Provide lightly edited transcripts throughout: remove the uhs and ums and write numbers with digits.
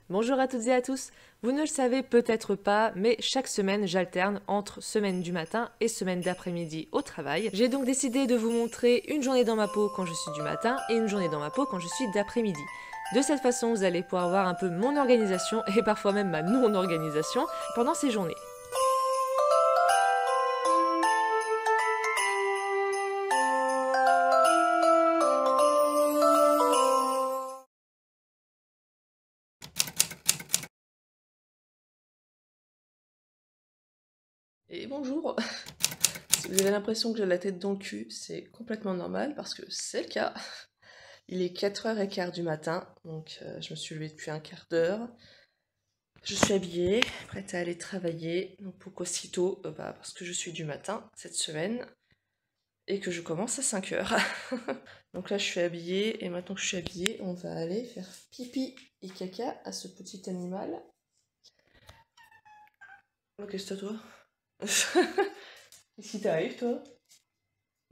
Bonjour à toutes et à tous. Vous ne le savez peut-être pas, mais chaque semaine j'alterne entre semaine du matin et semaine d'après-midi au travail. J'ai donc décidé de vous montrer une journée dans ma peau quand je suis du matin et une journée dans ma peau quand je suis d'après-midi. De cette façon, vous allez pouvoir voir un peu mon organisation et parfois même ma non-organisation pendant ces journées. Et bonjour. Si vous avez l'impression que j'ai la tête dans le cul, c'est complètement normal parce que c'est le cas. Il est 4h15 du matin, donc je me suis levée depuis un quart d'heure. Je suis habillée, prête à aller travailler, donc pourquoi si tôt parce que je suis du matin cette semaine et que je commence à 5h. Donc là je suis habillée et maintenant que je suis habillée, on va aller faire pipi et caca à ce petit animal. Oh, qu'est-ce que toi? Qu'est-ce qui t'arrive toi?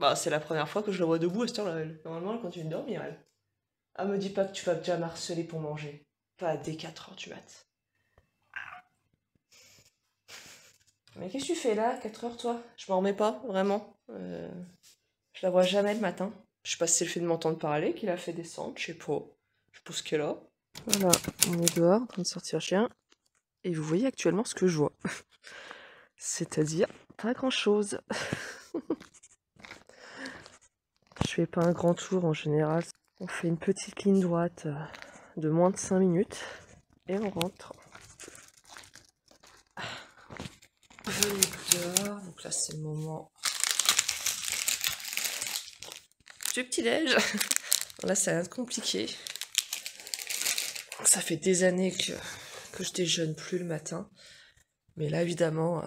Bah, c'est la première fois que je la vois debout à cette heure-là, elle. Normalement, elle continue de dormir, elle. Ah, me dis pas que tu vas déjà m'harceler pour manger. Pas dès 4h du mat. Mais qu'est-ce que tu fais là, 4h, toi? Je m'en remets pas, vraiment. Je la vois jamais le matin. Je sais pas si c'est le fait de m'entendre parler qui l'a fait descendre, je sais pas. Je pense qu'elle est là. Voilà, on est dehors, en train de sortir chien. Et vous voyez actuellement ce que je vois. C'est-à-dire, pas grand-chose. Je fais pas un grand tour en général. On fait une petite ligne droite de moins de 5 minutes et on rentre. Je l'ai dehors, donc là c'est le moment du petit-déj. Là ça va être compliqué. Ça fait des années que je déjeune plus le matin. Mais là évidemment,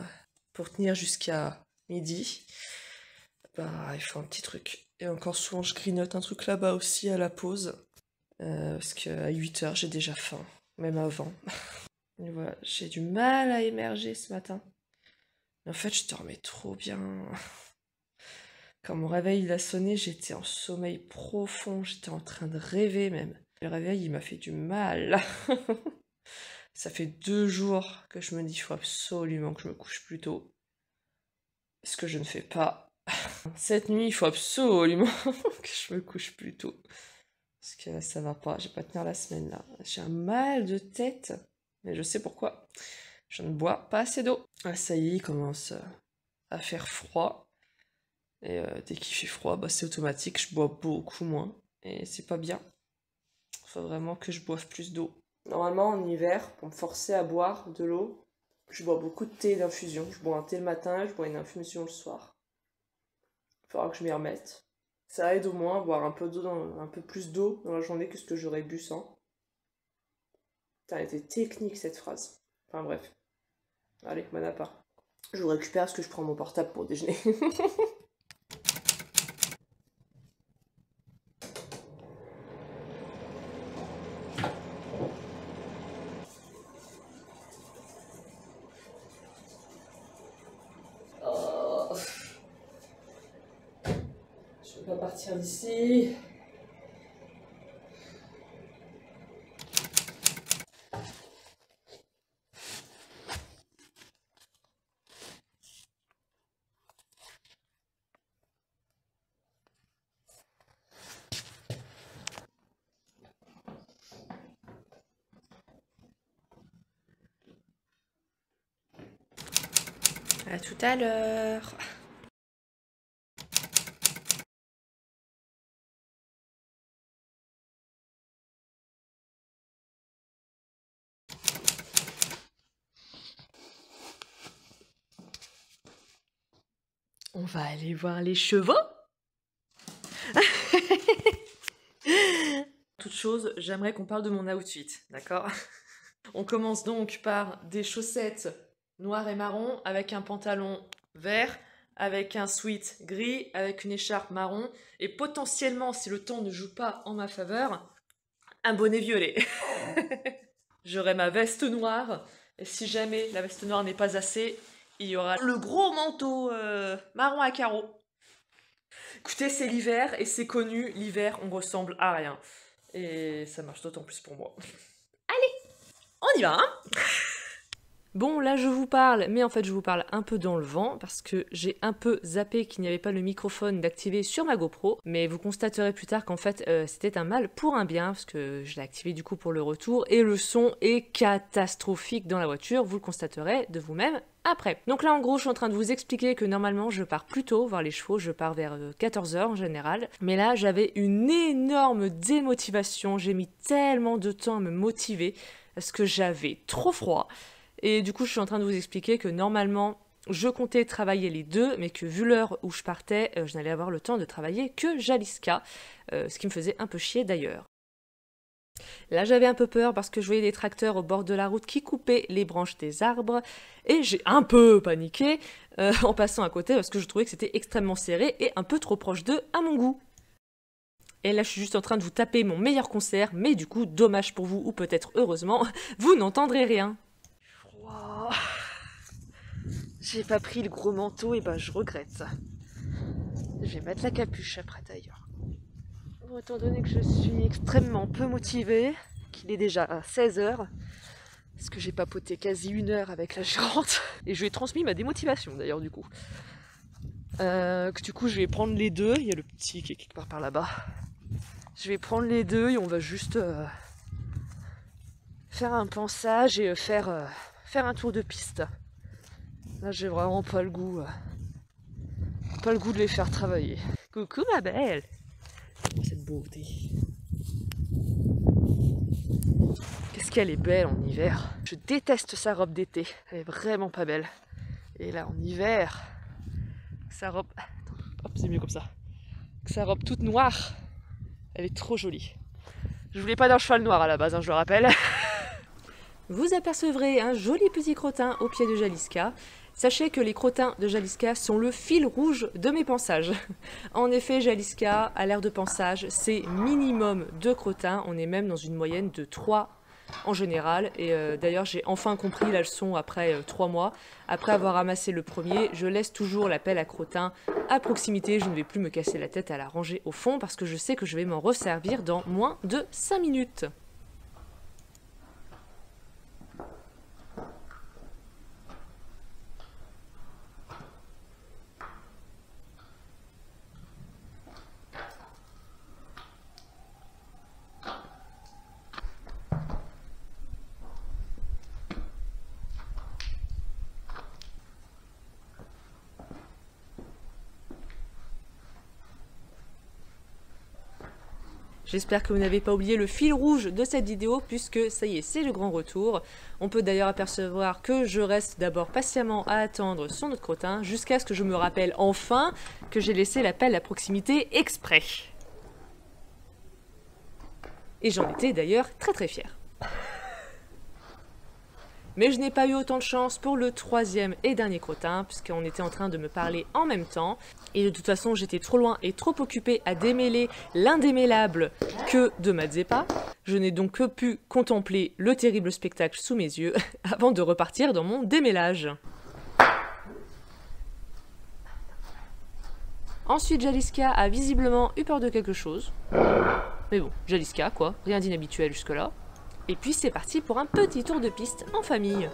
pour tenir jusqu'à midi, bah il faut un petit truc. Et encore souvent je grignote un truc là-bas aussi à la pause. Parce qu'à 8h j'ai déjà faim, même avant. Et voilà, j'ai du mal à émerger ce matin. En fait, je dormais trop bien. Quand mon réveil il a sonné, j'étais en sommeil profond, j'étais en train de rêver même. Le réveil, il m'a fait du mal. Ça fait 2 jours que je me dis, il faut absolument que je me couche plus tôt. Ce que je ne fais pas. Cette nuit, il faut absolument que je me couche plus tôt. Parce que ça va pas, je vais pas tenir la semaine là. J'ai un mal de tête, mais je sais pourquoi. Je ne bois pas assez d'eau. Ah, ça y est, il commence à faire froid. Et dès qu'il fait froid, bah, c'est automatique, je bois beaucoup moins. Et c'est pas bien. Il faut vraiment que je boive plus d'eau. Normalement, en hiver, pour me forcer à boire de l'eau, je bois beaucoup de thé d'infusion. Je bois un thé le matin, je bois une infusion le soir. Il faudra que je m'y remette. Ça aide au moins à boire un peu un peu plus d'eau dans la journée que ce que j'aurais bu sans. Ça a été technique cette phrase. Enfin bref. Allez, bon appart. Je vous récupère parce que je prends mon portable pour déjeuner. Oh, je peux pas partir d'ici. À tout à l'heure. On va aller voir les chevaux. Toute chose, j'aimerais qu'on parle de mon outfit, d'accord? On commence donc par des chaussettes noires et marron avec un pantalon vert, avec un sweat gris, avec une écharpe marron et potentiellement, si le temps ne joue pas en ma faveur, un bonnet violet. J'aurai ma veste noire et si jamais la veste noire n'est pas assez, il y aura le gros manteau marron à carreaux. Écoutez, c'est l'hiver et c'est connu, l'hiver on ressemble à rien. Et ça marche d'autant plus pour moi. Allez, on y va, hein. Bon, là je vous parle, mais en fait je vous parle un peu dans le vent parce que j'ai un peu zappé qu'il n'y avait pas le microphone d'activer sur ma GoPro, mais vous constaterez plus tard qu'en fait c'était un mal pour un bien parce que je l'ai activé du coup pour le retour et le son est catastrophique dans la voiture, vous le constaterez de vous-même après. Donc là en gros je suis en train de vous expliquer que normalement je pars plus tôt voir les chevaux, je pars vers 14h en général, mais là j'avais une énorme démotivation, j'ai mis tellement de temps à me motiver parce que j'avais trop froid. Et du coup, je suis en train de vous expliquer que normalement, je comptais travailler les deux, mais que vu l'heure où je partais, je n'allais avoir le temps de travailler que Jalisca, ce qui me faisait un peu chier d'ailleurs. Là, j'avais un peu peur parce que je voyais des tracteurs au bord de la route qui coupaient les branches des arbres, et j'ai un peu paniqué en passant à côté parce que je trouvais que c'était extrêmement serré et un peu trop proche d'eux à mon goût. Et là, je suis juste en train de vous taper mon meilleur concert, mais du coup, dommage pour vous, ou peut-être heureusement, vous n'entendrez rien. Wow. J'ai pas pris le gros manteau, et ben je regrette. Je vais mettre la capuche après d'ailleurs. Bon, étant donné que je suis extrêmement peu motivée, qu'il est déjà 16h, parce que j'ai papoté quasi 1 heure avec la gérante, et je lui ai transmis ma démotivation d'ailleurs du coup. Que du coup je vais prendre les deux, il y a le petit qui est quelque part par là-bas. Je vais prendre les deux et on va juste faire un pansage et faire un tour de piste. Là j'ai vraiment pas le goût de les faire travailler. Coucou ma belle. Oh, cette beauté. Qu'est-ce qu'elle est belle en hiver. Je déteste sa robe d'été. Elle est vraiment pas belle. Et là en hiver, sa robe... Hop, c'est mieux comme ça. Sa robe toute noire, elle est trop jolie. Je voulais pas d'un cheval noir à la base, hein, je le rappelle. Vous apercevrez un joli petit crottin au pied de Jalisca. Sachez que les crottins de Jalisca sont le fil rouge de mes pansages. En effet, Jalisca, à l'ère de pansage, c'est minimum 2 crottins. On est même dans une moyenne de 3 en général. Et d'ailleurs, j'ai enfin compris la leçon après 3 mois. Après avoir ramassé le premier, je laisse toujours la pelle à crottin à proximité. Je ne vais plus me casser la tête à la ranger au fond parce que je sais que je vais m'en resservir dans moins de 5 minutes. J'espère que vous n'avez pas oublié le fil rouge de cette vidéo puisque ça y est, c'est le grand retour. On peut d'ailleurs apercevoir que je reste d'abord patiemment à attendre son autre crottin jusqu'à ce que je me rappelle enfin que j'ai laissé la pelle à proximité exprès. Et j'en étais d'ailleurs très fière. Mais je n'ai pas eu autant de chance pour le 3e et dernier crottin, puisqu'on était en train de me parler en même temps. Et de toute façon, j'étais trop loin et trop occupée à démêler l'indémêlable que de Mazeppa. Je n'ai donc que pu contempler le terrible spectacle sous mes yeux avant de repartir dans mon démêlage. Ensuite, Jalisca a visiblement eu peur de quelque chose. Mais bon, Jalisca quoi, rien d'inhabituel jusque-là. Et puis c'est parti pour un petit tour de piste en famille.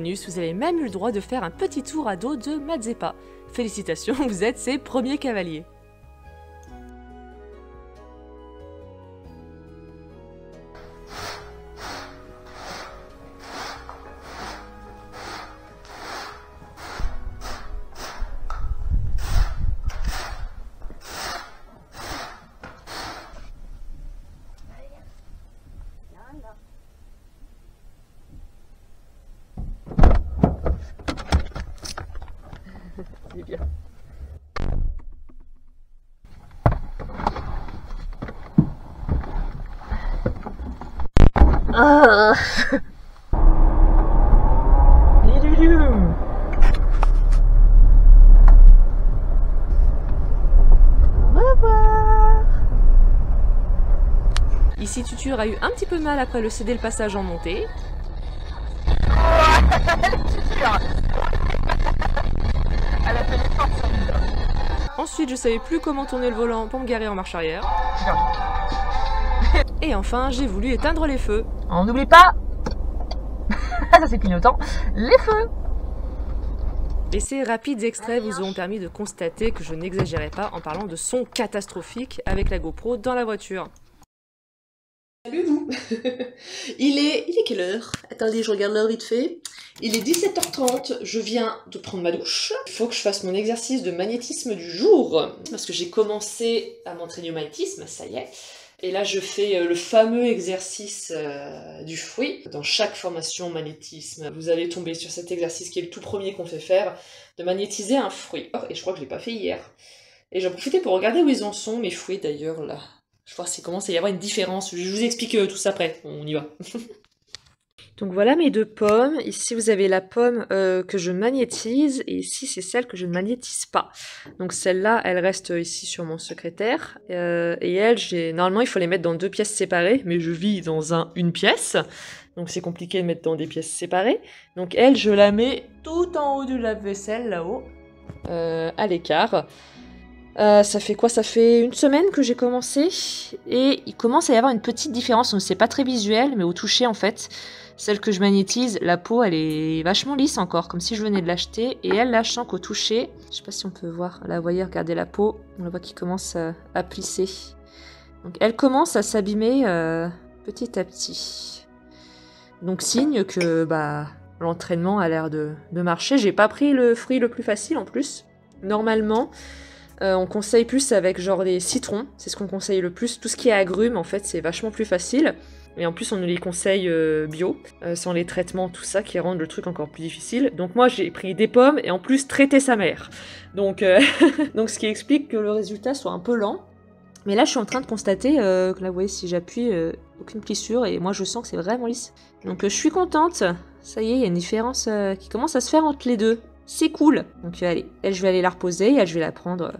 bonus, vous avez même eu le droit de faire un petit tour à dos de Mazeppa. Félicitations, vous êtes ses premiers cavaliers. C'est bien. Ah. Au revoir. Ici Tutur a eu un petit peu mal après le céder le passage en montée. Ensuite, je savais plus comment tourner le volant pour me garer en marche arrière. Et enfin, j'ai voulu éteindre les feux. On n'oublie pas, ça c'est clignotant, les feux. Et ces rapides extraits vous auront permis de constater que je n'exagérais pas en parlant de son catastrophique avec la GoPro dans la voiture. Salut vous. Il est quelle heure? Attendez, je regarde l'heure vite fait. Il est 17h30, je viens de prendre ma douche. Il faut que je fasse mon exercice de magnétisme du jour. Parce que j'ai commencé à m'entraîner au magnétisme, ça y est. Et là, je fais le fameux exercice du fruit. Dans chaque formation magnétisme, vous allez tomber sur cet exercice qui est le tout premier qu'on fait faire, de magnétiser un fruit. Et je crois que je l'ai pas fait hier. Et j'en profitais pour regarder où ils en sont, mes fruits d'ailleurs, là. Je vais voir s'il commence à y avoir une différence. Je vous explique tout ça après, on y va. Donc voilà mes deux pommes. Ici vous avez la pomme que je magnétise et ici c'est celle que je ne magnétise pas. Donc celle-là elle reste ici sur mon secrétaire et elle, normalement il faut les mettre dans 2 pièces séparées, mais je vis dans une pièce. Donc c'est compliqué de mettre dans des pièces séparées. Donc elle, je la mets tout en haut du lave-vaisselle là-haut, à l'écart. Ça fait quoi? Ça fait une semaine que j'ai commencé et il commence à y avoir une petite différence. Donc c'est pas très visuel, mais au toucher en fait. Celle que je magnétise, la peau elle est vachement lisse encore, comme si je venais de l'acheter. Et elle, là, je sens qu'au toucher, je sais pas si on peut voir, là vous voyez, regardez la peau, on la voit qui commence à plisser. Donc elle commence à s'abîmer petit à petit. Donc signe que l'entraînement a l'air de marcher. J'ai pas pris le fruit le plus facile en plus. Normalement, on conseille plus avec genre des citrons, c'est ce qu'on conseille le plus. Tout ce qui est agrumes, en fait, c'est vachement plus facile. Et en plus, on nous les conseille bio, sans les traitements, tout ça, qui rendent le truc encore plus difficile. Donc moi, j'ai pris des pommes et en plus traité sa mère. Donc, donc ce qui explique que le résultat soit un peu lent. Mais là, je suis en train de constater que là, vous voyez, si j'appuie, aucune plissure. Et moi, je sens que c'est vraiment lisse. Donc je suis contente. Ça y est, il y a une différence qui commence à se faire entre les deux. C'est cool. Donc allez, elle, je vais aller la reposer et elle, je vais la prendre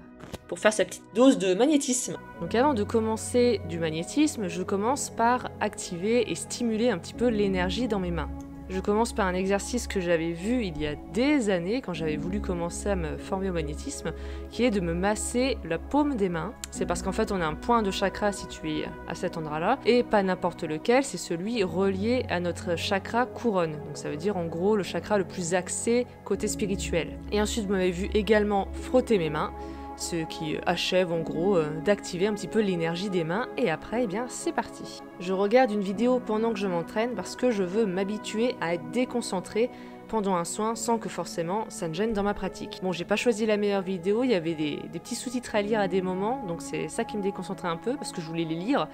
pour faire sa petite dose de magnétisme. Donc avant de commencer du magnétisme, je commence par activer et stimuler un petit peu l'énergie dans mes mains. Je commence par un exercice que j'avais vu il y a des années quand j'avais voulu commencer à me former au magnétisme, qui est de me masser la paume des mains. C'est parce qu'en fait on a un point de chakra situé à cet endroit-là, et pas n'importe lequel, c'est celui relié à notre chakra couronne. Donc ça veut dire en gros le chakra le plus axé côté spirituel. Et ensuite vous m'avez vu également frotter mes mains, ce qui achève en gros d'activer un petit peu l'énergie des mains, et après, eh bien, c'est parti. Je regarde une vidéo pendant que je m'entraîne parce que je veux m'habituer à être déconcentré pendant un soin sans que forcément ça ne gêne dans ma pratique. Bon, j'ai pas choisi la meilleure vidéo, il y avait des petits sous-titres à lire à des moments, donc c'est ça qui me déconcentrait un peu parce que je voulais les lire.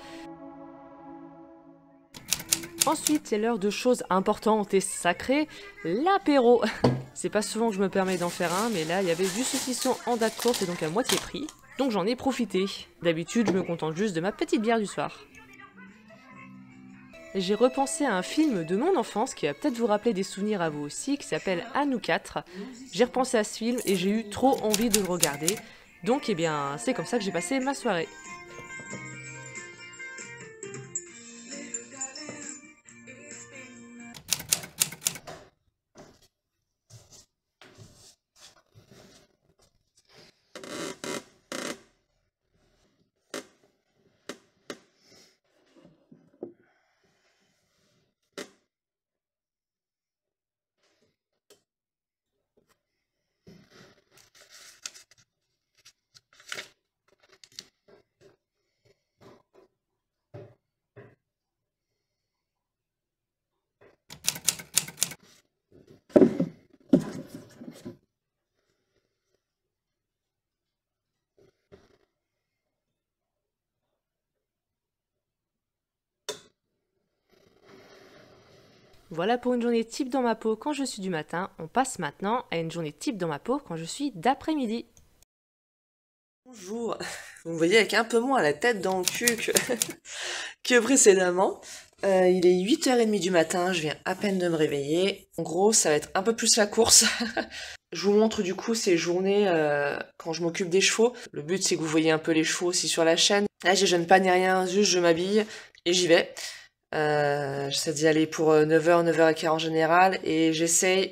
Ensuite, c'est l'heure de choses importantes et sacrées, l'apéro. C'est pas souvent que je me permets d'en faire un, mais là, il y avait du saucisson en date courte et donc à moitié prix. Donc j'en ai profité. D'habitude, je me contente juste de ma petite bière du soir. J'ai repensé à un film de mon enfance qui va peut-être vous rappeler des souvenirs à vous aussi, qui s'appelle À nous quatre. J'ai repensé à ce film et j'ai eu trop envie de le regarder. Donc, eh bien, c'est comme ça que j'ai passé ma soirée. Voilà pour une journée type dans ma peau quand je suis du matin. On passe maintenant à une journée type dans ma peau quand je suis d'après-midi. Bonjour, vous me voyez avec un peu moins la tête dans le cul que précédemment. Il est 8h30 du matin, je viens à peine de me réveiller. En gros, ça va être un peu plus la course. Je vous montre du coup ces journées quand je m'occupe des chevaux. Le but c'est que vous voyez un peu les chevaux aussi sur la chaîne. Là, je jeûne pas ni rien, juste je m'habille et j'y vais. J'essaie d'y aller pour 9h, 9h15 en général et j'essaye,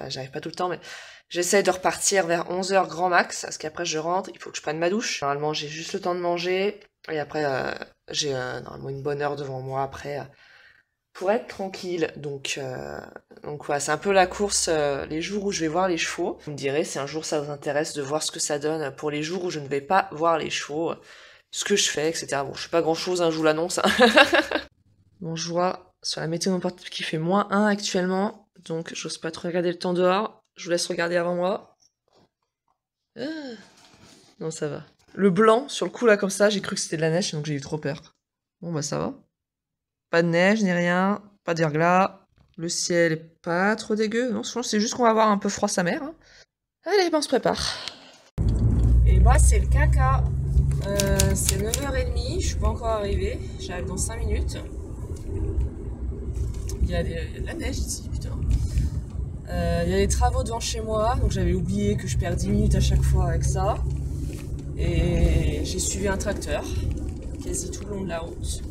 j'arrive pas tout le temps, mais j'essaie de repartir vers 11h grand max, parce qu'après je rentre, il faut que je prenne ma douche. Normalement j'ai juste le temps de manger, et après j'ai normalement une bonne heure devant moi après pour être tranquille. Donc voilà, c'est un peu la course les jours où je vais voir les chevaux. Vous me direz si un jour ça vous intéresse de voir ce que ça donne pour les jours où je ne vais pas voir les chevaux, ce que je fais, etc. Bon, je fais pas grand chose, hein, je vous l'annonce. Bon, je vois sur la météo portable qui fait -1 actuellement, donc j'ose pas trop regarder le temps dehors. Je vous laisse regarder avant moi. Non, ça va. Le blanc, sur le coup, là, comme ça, j'ai cru que c'était de la neige, donc j'ai eu trop peur. Bon, bah ça va. Pas de neige, ni rien. Pas de verglas. Le ciel est pas trop dégueu. Non, c'est juste qu'on va avoir un peu froid sa mère. Hein. Allez, ben on se prépare. Et bah, c'est le caca. C'est 9h30, je suis pas encore arrivée. J'arrive dans 5 minutes. Il y a de la neige ici, putain. Il y a des travaux devant chez moi, donc j'avais oublié que je perds 10 minutes à chaque fois avec ça. Et j'ai suivi un tracteur, quasi tout le long de la route.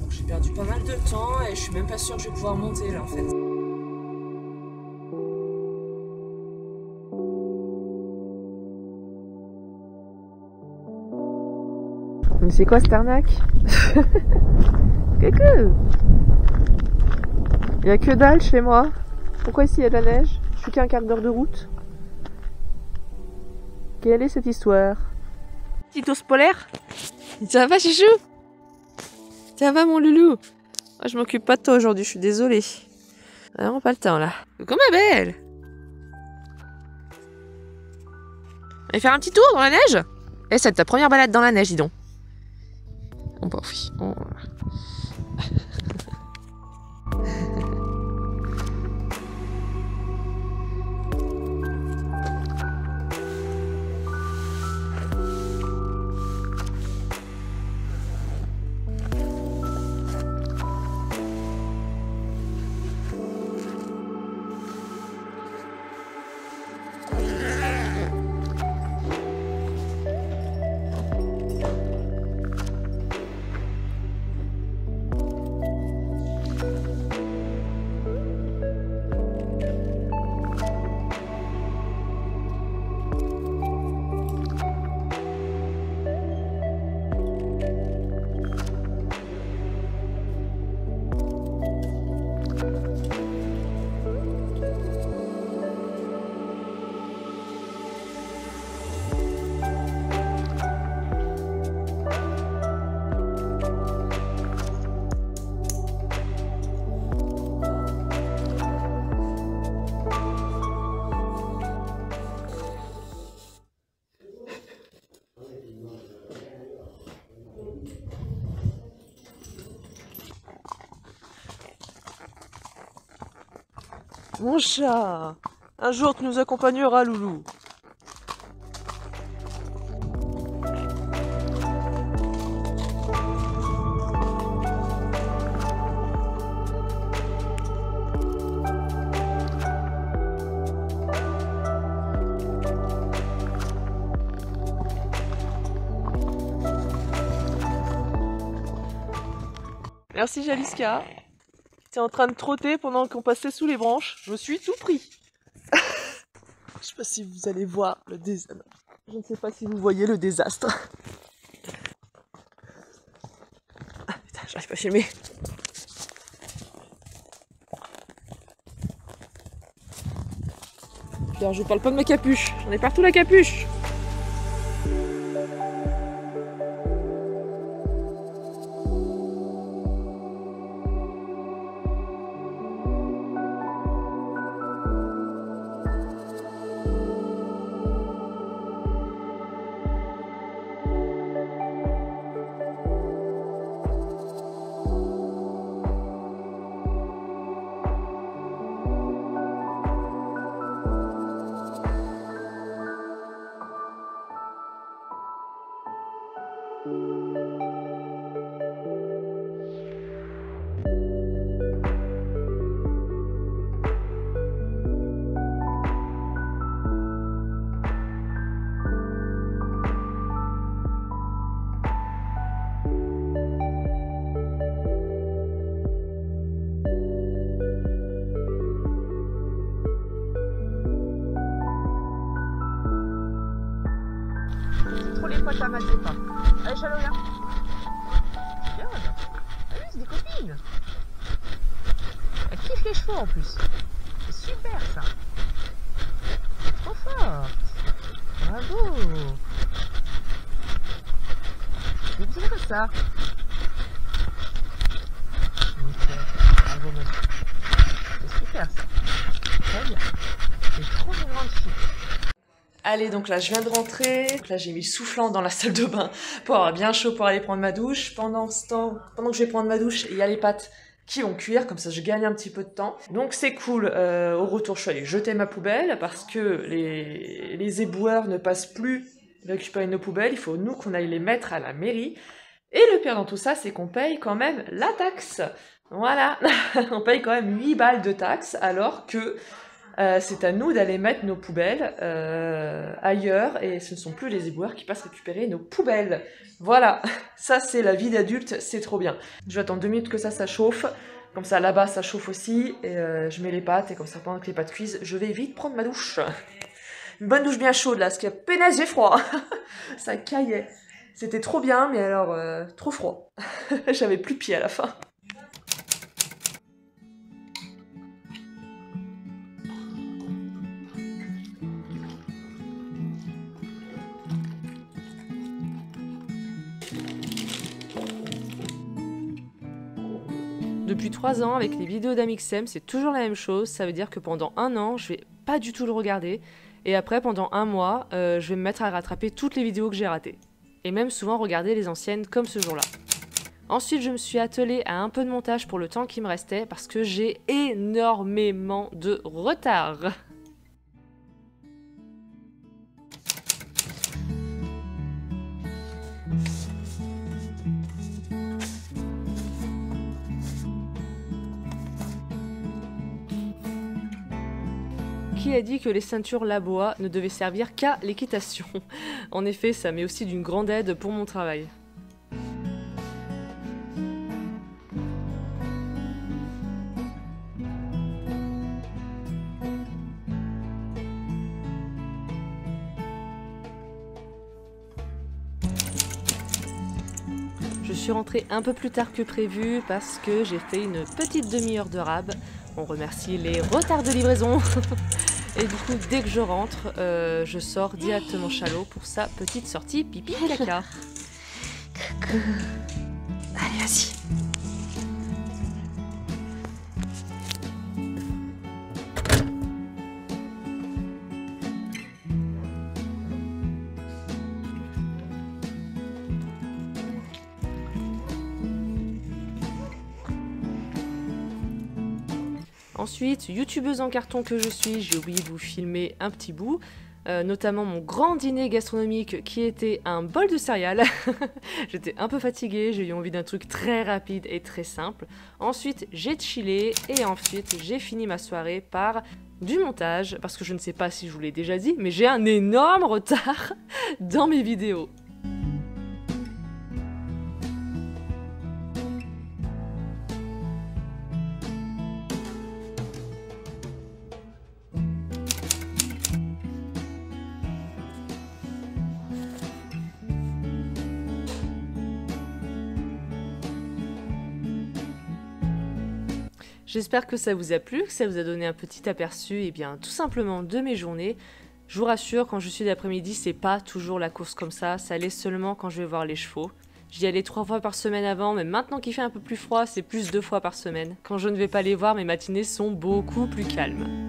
Donc j'ai perdu pas mal de temps et je suis même pas sûre que je vais pouvoir monter là en fait. Mais c'est quoi cette arnaque? Coucou! Il y a que dalle chez moi. Pourquoi ici il y a de la neige? Je suis qu'à un quart d'heure de route. Quelle est cette histoire? Petit ours polaire? Ça va, chouchou? Ça va, mon loulou? Oh, je m'occupe pas de toi aujourd'hui, je suis désolée. Vraiment pas le temps là. Coucou ma belle! On va faire un petit tour dans la neige? Eh, c'est ta première balade dans la neige, dis donc. Oh bah oui. Oh. Mon chat, un jour tu nous accompagneras, loulou. Merci Jaliska. T'es en train de trotter pendant qu'on passait sous les branches. Je me suis tout pris. Je sais pas si vous allez voir le désastre. Je ne sais pas si vous voyez le désastre. Ah putain, j'arrive pas à filmer. Alors je vous parle pas de ma capuche. J'en ai partout la capuche. trop les potes à mater pas. Allez, Chalot, là. Regarde. Ah oui, c'est des copines. Elle kiffe les chevaux en plus. C'est super ça. Trop fort. Bravo. C'est comme ça. Nickel. Bravo, madame. C'est super ça. Très bien. C'est trop une grande fille. Allez, donc là, je viens de rentrer. Donc là, j'ai mis le soufflant dans la salle de bain pour avoir bien chaud pour aller prendre ma douche. Pendant ce temps, pendant que je vais prendre ma douche, il y a les pâtes qui vont cuire, comme ça je gagne un petit peu de temps. Donc c'est cool. Au retour, je suis allée jeter ma poubelle parce que les éboueurs ne passent plus récupérer nos poubelles. Il faut nous qu'on aille les mettre à la mairie. Et le pire dans tout ça, c'est qu'on paye quand même la taxe. Voilà, on paye quand même 8 balles de taxe alors que c'est à nous d'aller mettre nos poubelles ailleurs et ce ne sont plus les éboueurs qui passent récupérer nos poubelles. Voilà, ça c'est la vie d'adulte, c'est trop bien. Je vais attendre 2 minutes que ça chauffe, comme ça là-bas ça chauffe aussi et je mets les pâtes et comme ça pendant que les pâtes cuisent, je vais vite prendre ma douche. Une bonne douche bien chaude là, parce que pénaise j'ai froid. Ça caillait. C'était trop bien mais alors trop froid. J'avais plus de pied à la fin. Depuis 3 ans, avec les vidéos d'Amixem, c'est toujours la même chose. Ça veut dire que pendant 1 an, je vais pas du tout le regarder. Et après, pendant 1 mois, je vais me mettre à rattraper toutes les vidéos que j'ai ratées. Et même souvent regarder les anciennes comme ce jour-là. Ensuite, je me suis attelée à un peu de montage pour le temps qui me restait parce que j'ai énormément de retard. Qui a dit que les ceintures Laboa ne devaient servir qu'à l'équitation? En effet, ça m'est aussi d'une grande aide pour mon travail. Je suis rentrée un peu plus tard que prévu parce que j'ai fait une petite demi-heure de rab. On remercie les retards de livraison. Et du coup, dès que je rentre, je sors directement Chalot pour sa petite sortie pipi caca. Allez, vas-y. Ensuite, youtubeuse en carton que je suis, j'ai oublié de vous filmer un petit bout, notamment mon grand dîner gastronomique qui était un bol de céréales. J'étais un peu fatiguée, j'ai eu envie d'un truc très rapide et très simple. Ensuite, j'ai chillé et ensuite j'ai fini ma soirée par du montage, parce que je ne sais pas si je vous l'ai déjà dit, mais j'ai un énorme retard dans mes vidéos. J'espère que ça vous a plu, que ça vous a donné un petit aperçu, et bien tout simplement de mes journées. Je vous rassure, quand je suis d'après-midi, c'est pas toujours la course comme ça l'est seulement quand je vais voir les chevaux. J'y allais 3 fois par semaine avant, mais maintenant qu'il fait un peu plus froid, c'est plus 2 fois par semaine. Quand je ne vais pas les voir, mes matinées sont beaucoup plus calmes.